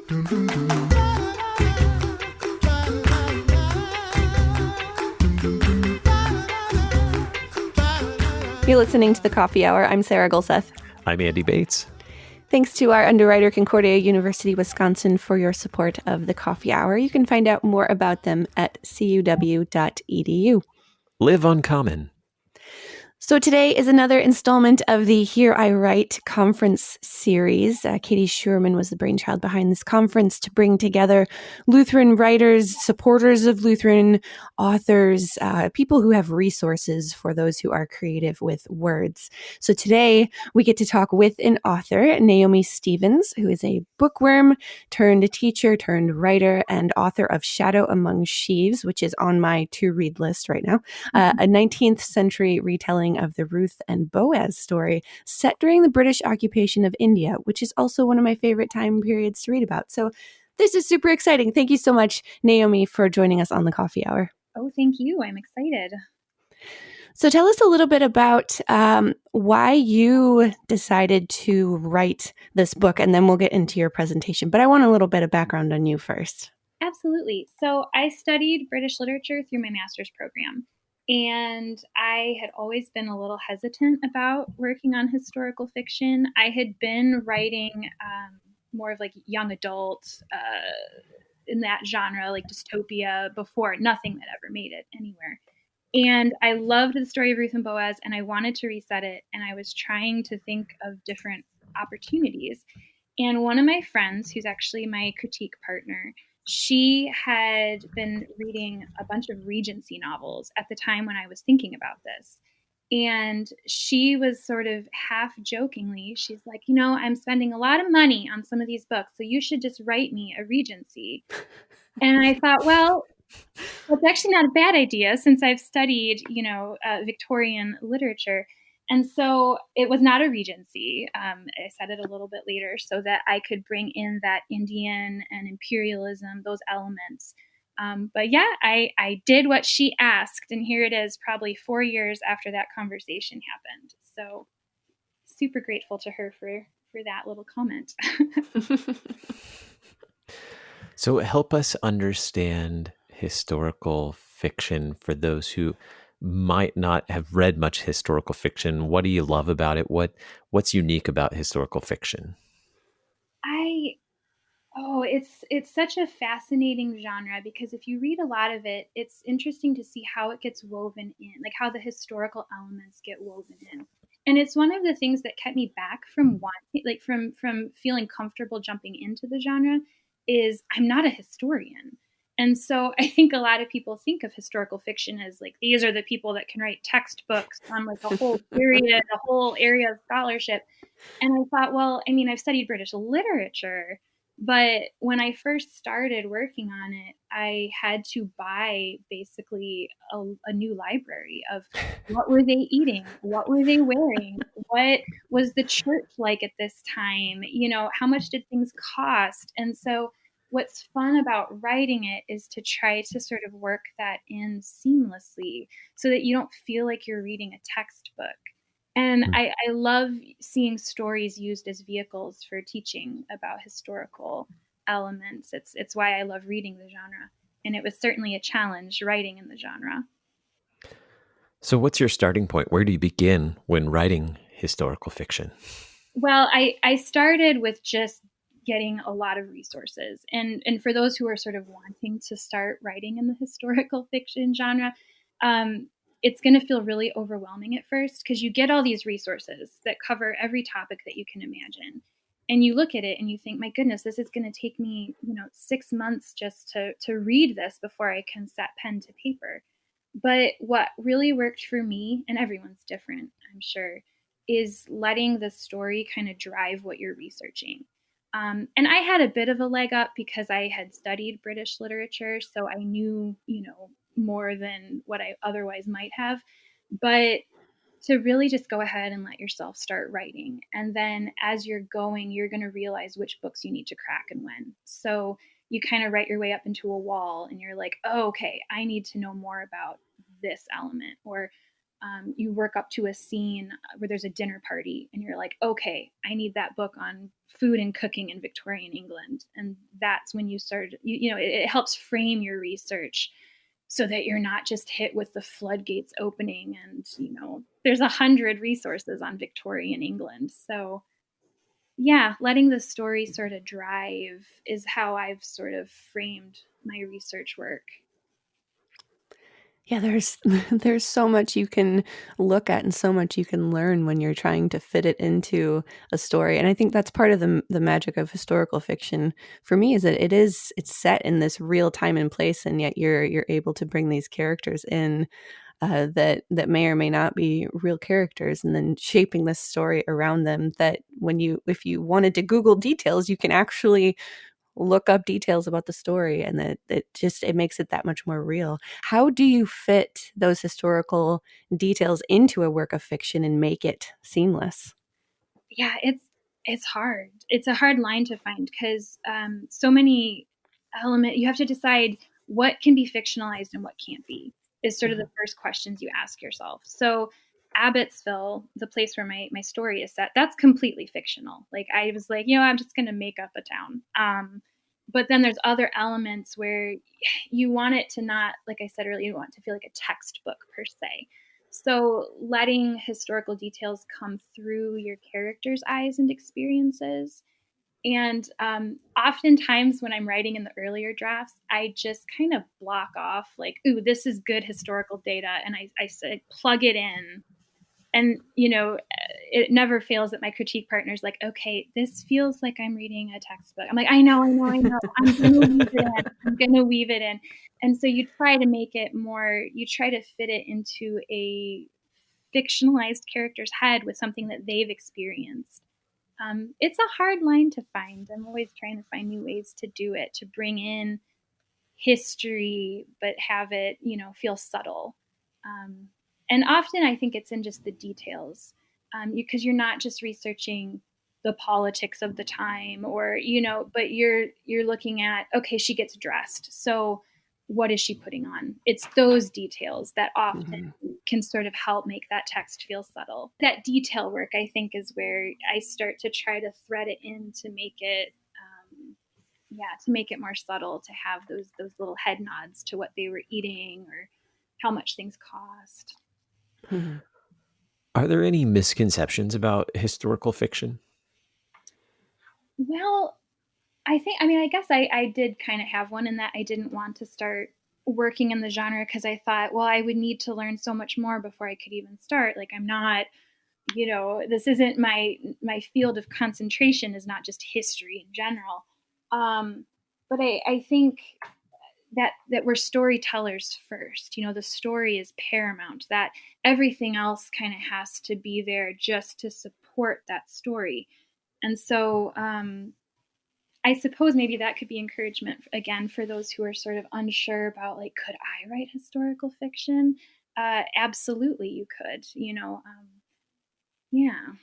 You're listening to The Coffee Hour. I'm Sarah Gulseth. I'm Andy Bates. Thanks to our underwriter, Concordia University, Wisconsin, for your support of The Coffee Hour. You can find out more about them at cuw.edu. Live Uncommon. So today is another installment of the Here I Write conference series. Katie Schuermann was the brainchild behind this conference to bring together Lutheran writers, supporters of Lutheran authors, people who have resources for those who are creative with words. So today we get to talk with an author, Naomi Stephens, who is a bookworm turned teacher turned writer and author of Shadow Among Sheaves, which is on my to-read list right now, a 19th century retelling of the Ruth and Boaz story set during the British occupation of India, which is also one of my favorite time periods to read about. So this is super exciting. Thank you so much, Naomi, for joining us on the Coffee Hour. Oh, thank you. I'm excited. So tell us a little bit about why you decided to write this book, and then we'll get into your presentation. But I want a little bit of background on you first. Absolutely. So I studied British literature through my master's program. And I had always been a little hesitant about working on historical fiction. I had been writing more of like young adult in that genre, like dystopia before, nothing that ever made it anywhere. And I loved the story of Ruth and Boaz, and I wanted to reset it. And I was trying to think of different opportunities. And one of my friends, who's actually my critique partner, she had been reading a bunch of Regency novels at the time when I was thinking about this. And she was sort of half jokingly, she's like, I'm spending a lot of money on some of these books, so you should just write me a Regency. And I thought, well, that's actually not a bad idea since I've studied, Victorian literature. And so it was not a Regency. I said it a little bit later so that I could bring in that Indian and imperialism, those elements. But yeah, I did what she asked. And here it is, probably 4 years after that conversation happened. So super grateful to her for that little comment. So help us understand historical fiction for those who might not have read much historical fiction. What do you love about it? What's unique about historical fiction? It's such a fascinating genre because if you read a lot of it, it's interesting to see how it gets woven in, like how the historical elements get woven in. And it's one of the things that kept me back from wanting, like from feeling comfortable jumping into the genre, is I'm not a historian. And so I think a lot of people think of historical fiction as like, these are the people that can write textbooks on like a whole period, a whole area of scholarship. And I thought, well, I've studied British literature, but when I first started working on it, I had to buy basically a new library of what were they eating? What were they wearing? What was the church like at this time? How much did things cost? And so what's fun about writing it is to try to sort of work that in seamlessly so that you don't feel like you're reading a textbook. And I love seeing stories used as vehicles for teaching about historical elements. It's why I love reading the genre. And it was certainly a challenge writing in the genre. So what's your starting point? Where do you begin when writing historical fiction? Well, I started with just getting a lot of resources. And for those who are sort of wanting to start writing in the historical fiction genre, it's going to feel really overwhelming at first because you get all these resources that cover every topic that you can imagine. And you look at it and you think, my goodness, this is going to take me, 6 months just to read this before I can set pen to paper. But what really worked for me, and everyone's different, I'm sure, is letting the story kind of drive what you're researching. And I had a bit of a leg up because I had studied British literature, so I knew, more than what I otherwise might have. But to really just go ahead and let yourself start writing. And then as you're going, you're going to realize which books you need to crack and when. So you kind of write your way up into a wall and you're like, oh, okay, I need to know more about this element. Or You work up to a scene where there's a dinner party and you're like, okay, I need that book on food and cooking in Victorian England. And that's when you start, it helps frame your research so that you're not just hit with the floodgates opening and, there's 100 resources on Victorian England. So yeah, letting the story sort of drive is how I've sort of framed my research work. Yeah, there's there's so much you can look at and so much you can learn when you're trying to fit it into a story. And I think that's part of the magic of historical fiction for me, is that it's set in this real time and place, and yet you're able to bring these characters in that may or may not be real characters, and then shaping this story around them. That if you wanted to Google details, you can actually look up details about the story, and that it makes it that much more real. How do you fit those historical details into a work of fiction and make it seamless? Yeah, it's hard. It's a hard line to find because so many you have to decide what can be fictionalized and what can't be, is sort of the first questions you ask yourself. So Abbotsville, the place where my story is set, that's completely fictional. Like I was like, I'm just going to make up a town. But then there's other elements where you want it to not, like I said earlier, you want it to feel like a textbook per se. So letting historical details come through your character's eyes and experiences. And oftentimes when I'm writing in the earlier drafts, I just kind of block off like, ooh, this is good historical data. And I say, plug it in. And, it never fails that my critique partner's like, okay, this feels like I'm reading a textbook. I'm like, I know. I'm going to weave it in. I'm going to weave it in. And so you try to make it more, you try to fit it into a fictionalized character's head with something that they've experienced. It's a hard line to find. I'm always trying to find new ways to do it, to bring in history, but have it, feel subtle. And often I think it's in just the details, because you're not just researching the politics of the time, or but you're looking at, okay, she gets dressed, so what is she putting on? It's those details that often can sort of help make that text feel subtle. That detail work, I think, is where I start to try to thread it in to make it to make it more subtle, to have those little head nods to what they were eating or how much things cost. Mm-hmm. Are there any misconceptions about historical fiction? Well, I guess I did kind of have one, in that I didn't want to start working in the genre because I thought, well, I would need to learn so much more before I could even start. Like, I'm not, this isn't my field of concentration, is not just history in general. But I think that we're storytellers first. The story is paramount, that everything else kind of has to be there just to support that story. And so I suppose maybe that could be encouragement again for those who are sort of unsure about, like, could I write historical fiction? Absolutely, you could. Yeah.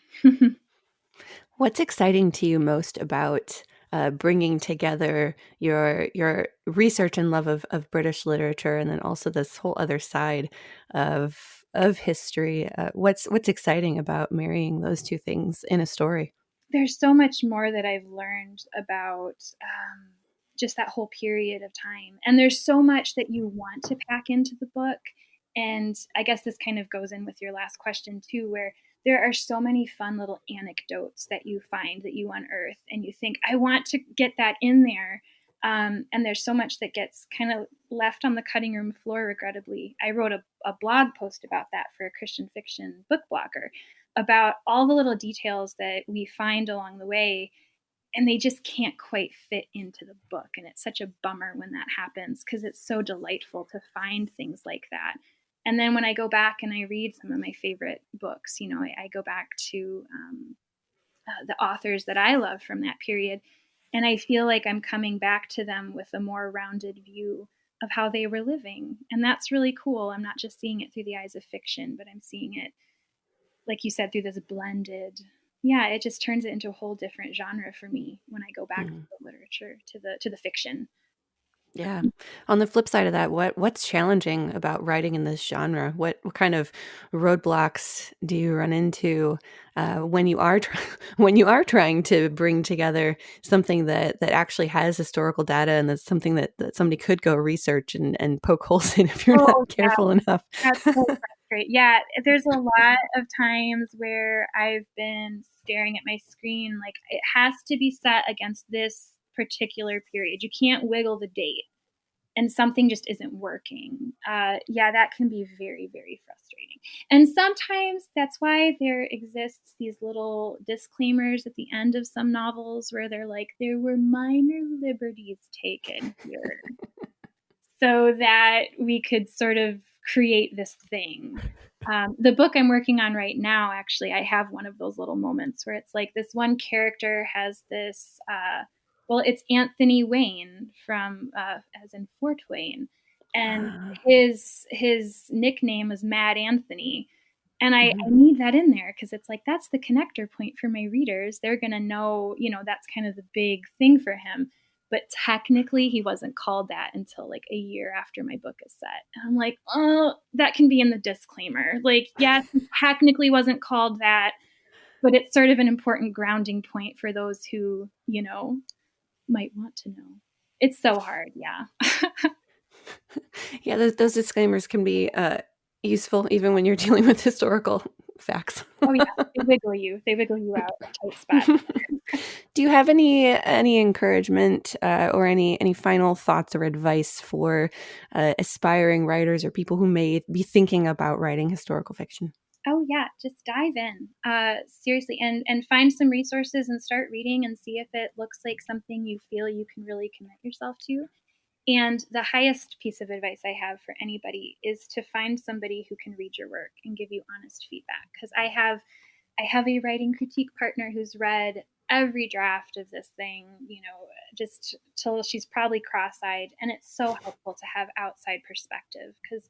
What's exciting to you most about bringing together your research and love of British literature, and then also this whole other side of history? What's exciting about marrying those two things in a story? There's so much more that I've learned about just that whole period of time. And there's so much that you want to pack into the book. And I guess this kind of goes in with your last question too, where there are so many fun little anecdotes that you find, that you unearth, and you think, I want to get that in there. And there's so much that gets kind of left on the cutting room floor, regrettably. I wrote a blog post about that for a Christian fiction book blogger, about all the little details that we find along the way, and they just can't quite fit into the book. And it's such a bummer when that happens, because it's so delightful to find things like that. And then when I go back and I read some of my favorite books, I go back to the authors that I love from that period, and I feel like I'm coming back to them with a more rounded view of how they were living. And that's really cool. I'm not just seeing it through the eyes of fiction, but I'm seeing it, like you said, through this blended, it just turns it into a whole different genre for me when I go back to the literature, to the fiction. Yeah. On the flip side of that, what's challenging about writing in this genre? What kind of roadblocks do you run into when you are when you are trying to bring together something that actually has historical data and that's something that somebody could go research and poke holes in if you're not Oh, careful enough? that's so frustrating. Yeah, there's a lot of times where I've been staring at my screen like it has to be set against this particular period. You can't wiggle the date, and something just isn't working. Yeah, that can be very, very frustrating. And sometimes that's why there exists these little disclaimers at the end of some novels where they're like, there were minor liberties taken here, so that we could sort of create this thing. The book I'm working on right now, actually, I have one of those little moments where it's like this one character has this, well, it's Anthony Wayne from, as in Fort Wayne, and his nickname is Mad Anthony. And I need that in there because it's like, that's the connector point for my readers. They're going to know, that's kind of the big thing for him. But technically, he wasn't called that until like a year after my book is set. And I'm like, oh, that can be in the disclaimer. Like, yes, he technically wasn't called that, but it's sort of an important grounding point for those who, might want to know. It's so hard. Yeah. Yeah, those disclaimers can be useful even when you're dealing with historical facts. Oh yeah, they wiggle you out a tight spot. Do you have any encouragement or any final thoughts or advice for aspiring writers or people who may be thinking about writing historical fiction? Oh yeah, just dive in, seriously, and find some resources and start reading and see if it looks like something you feel you can really commit yourself to. And the highest piece of advice I have for anybody is to find somebody who can read your work and give you honest feedback. Because I have a writing critique partner who's read every draft of this thing, just till she's probably cross-eyed. And it's so helpful to have outside perspective because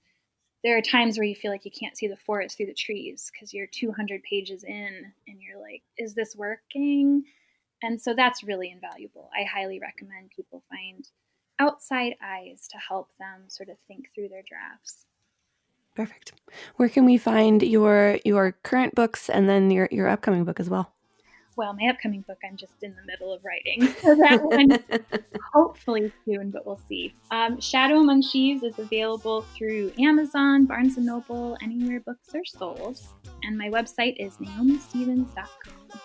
there are times where you feel like you can't see the forest through the trees because you're 200 pages in and you're like, is this working? And so that's really invaluable. I highly recommend people find outside eyes to help them sort of think through their drafts. Perfect. Where can we find your current books and then your upcoming book as well? Well, my upcoming book, I'm just in the middle of writing. So that one, hopefully soon, but we'll see. Shadow Among Sheaves is available through Amazon, Barnes & Noble, anywhere books are sold. And my website is naomistephens.com.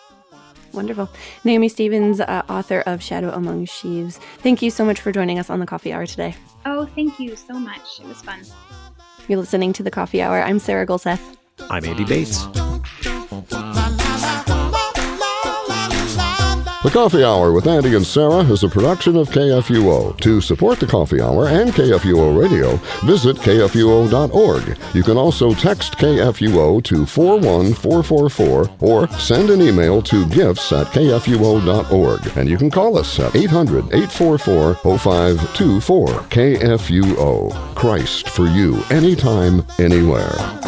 Wonderful. Naomi Stephens, author of Shadow Among Sheaves. Thank you so much for joining us on the Coffee Hour today. Oh, thank you so much. It was fun. You're listening to the Coffee Hour. I'm Sarah Gulseth. I'm Andy Bates. The Coffee Hour with Andy and Sarah is a production of KFUO. To support the Coffee Hour and KFUO Radio, visit kfuo.org. You can also text KFUO to 41444 or send an email to gifts@kfuo.org. And you can call us at 800-844-0524. KFUO. Christ for you, anytime, anywhere.